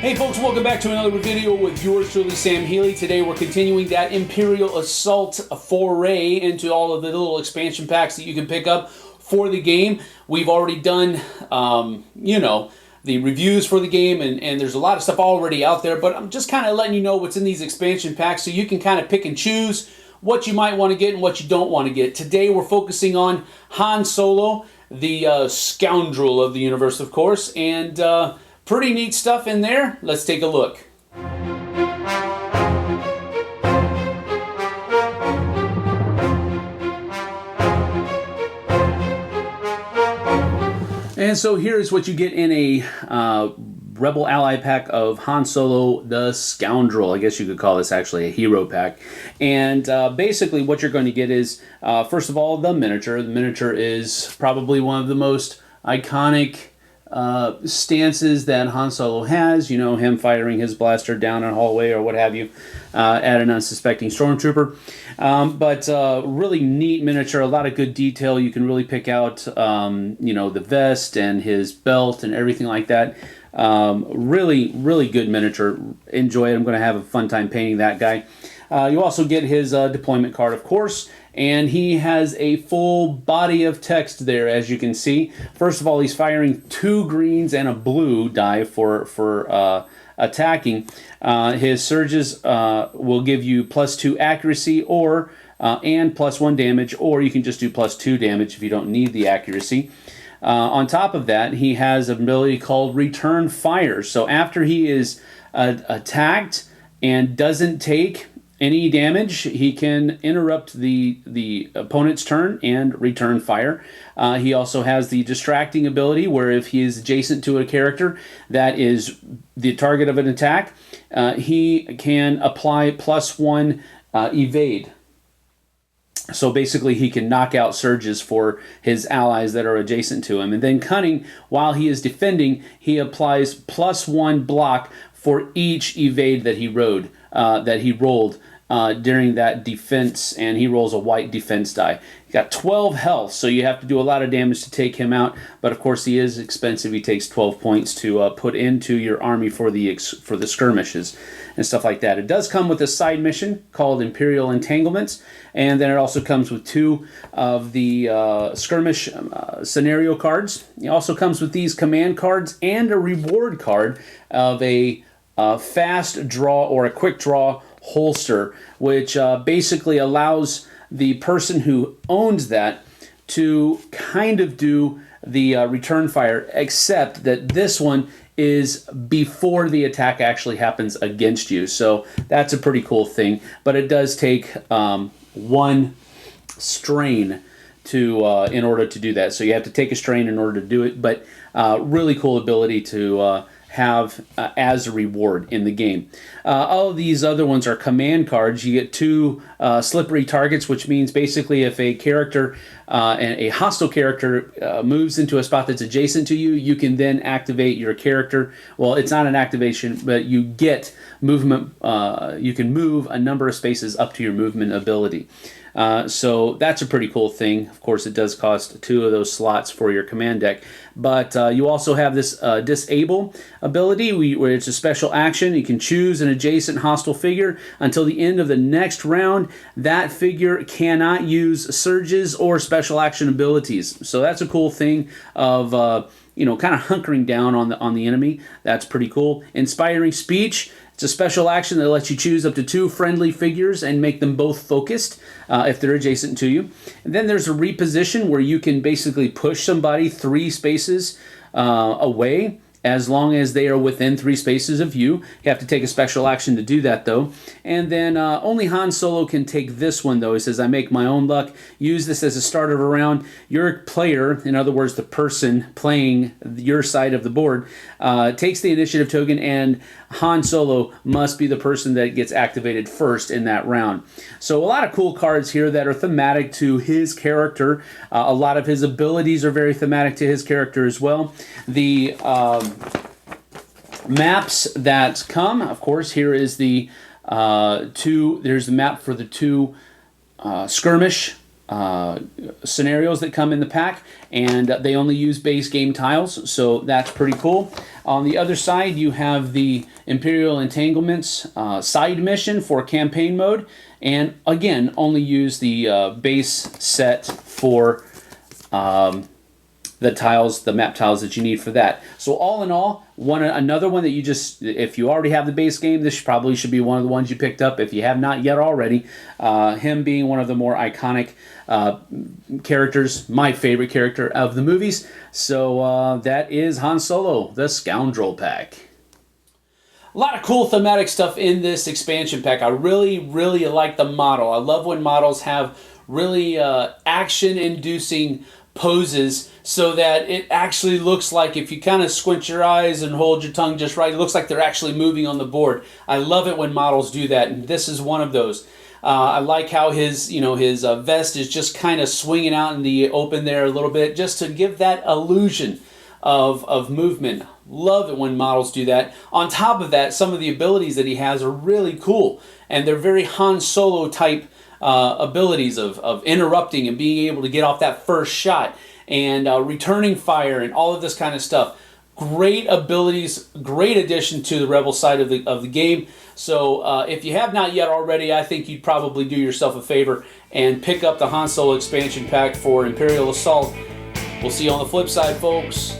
Hey folks, welcome back to another video with yours truly, Sam Healey. Today we're continuing that Imperial Assault foray into all of the little expansion packs that you can pick up for the game. We've already done, the reviews for the game, and there's a lot of stuff already out there, but I'm just kind of letting you know what's in these expansion packs so you can kind of pick and choose what you might want to get and what you don't want to get. Today we're focusing on Han Solo, the scoundrel of the universe, of course, and pretty neat stuff in there. Let's take a look. And so here's what you get in a Rebel Ally pack of Han Solo, the Scoundrel. I guess you could call this actually a hero pack. And basically what you're going to get is, first of all, the miniature. The miniature is probably one of the most iconic stances that Han Solo has, you know, him firing his blaster down a hallway or what have you at an unsuspecting stormtrooper. But really neat miniature, a lot of good detail. You can really pick out, the vest and his belt and everything like that. Really good miniature. Enjoy it. I'm going to have a fun time painting that guy. You also get his deployment card, of course, and he has a full body of text there, as you can see. First of all, he's firing 2 greens and a blue die for attacking. His surges will give you +2 accuracy or and +1 damage, or you can just do +2 damage if you don't need the accuracy. On top of that, he has an ability called Return Fire. So after he is attacked and doesn't take any damage, he can interrupt the opponent's turn and return fire. He also has the distracting ability, where if he is adjacent to a character that is the target of an attack, he can apply +1 evade. So basically he can knock out surges for his allies that are adjacent to him. And then Cunning, while he is defending, he applies +1 block for each evade that he rolled during that defense, and he rolls a white defense die. He's got 12 health, so you have to do a lot of damage to take him out, but of course he is expensive. He takes 12 points to put into your army for the skirmishes and stuff like that. It does come with a side mission called Imperial Entanglements, and then it also comes with 2 of the skirmish scenario cards. It also comes with these command cards and a reward card of a fast draw or a quick draw holster, which basically allows the person who owns that to kind of do the return fire, except that this one is before the attack actually happens against you. So that's a pretty cool thing, but it does take 1 strain in order to do that. So you have to take a strain in order to do it, but really cool ability to have as a reward in the game. All of these other ones are command cards. You get 2 slippery targets, which means basically if a character, a hostile character moves into a spot that's adjacent to you, you can then activate your character. Well, it's not an activation, but you get movement. You can move a number of spaces up to your movement ability. So that's a pretty cool thing. Of course, it does cost 2 of those slots for your command deck. But you also have this disable ability, where it's a special action. You can choose an adjacent hostile figure until the end of the next round. That figure cannot use surges or special action abilities. So that's a cool thing of kind of hunkering down on the enemy. That's pretty cool. Inspiring Speech. It's a special action that lets you choose up to 2 friendly figures and make them both focused if they're adjacent to you. And then there's a reposition, where you can basically push somebody 3 spaces away, as long as they are within 3 spaces of you. You have to take a special action to do that, though. And then only Han Solo can take this one, though. He says, I make my own luck. Use this as a start of a round. Your player, in other words, the person playing your side of the board, takes the initiative token, and Han Solo must be the person that gets activated first in that round. So a lot of cool cards here that are thematic to his character. A lot of his abilities are very thematic to his character as well. The maps that come, of course, here is the there's the map for the 2 skirmish scenarios that come in the pack, and they only use base game tiles, so that's pretty cool. On the other side, you have the Imperial Entanglements side mission for campaign mode, and again, only use the base set for the tiles, the map tiles that you need for that. So all in all, another one that you just, if you already have the base game, this probably should be one of the ones you picked up if you have not yet already. Him being one of the more iconic characters, my favorite character of the movies. So that is Han Solo, the Scoundrel Pack. A lot of cool thematic stuff in this expansion pack. I really, really like the model. I love when models have really action-inducing poses so that it actually looks like, if you kind of squint your eyes and hold your tongue just right, it looks like they're actually moving on the board. I love it when models do that, and this is one of those. I like how his vest is just kind of swinging out in the open there a little bit, just to give that illusion of movement. Love it when models do that. On top of that, some of the abilities that he has are really cool, and they're very Han Solo type abilities of interrupting and being able to get off that first shot, and returning fire and all of this kind of stuff. Great abilities, great addition to the Rebel side of the game. So if you have not yet already, I think you'd probably do yourself a favor and pick up the Han Solo expansion pack for Imperial Assault. We'll see you on the flip side, folks.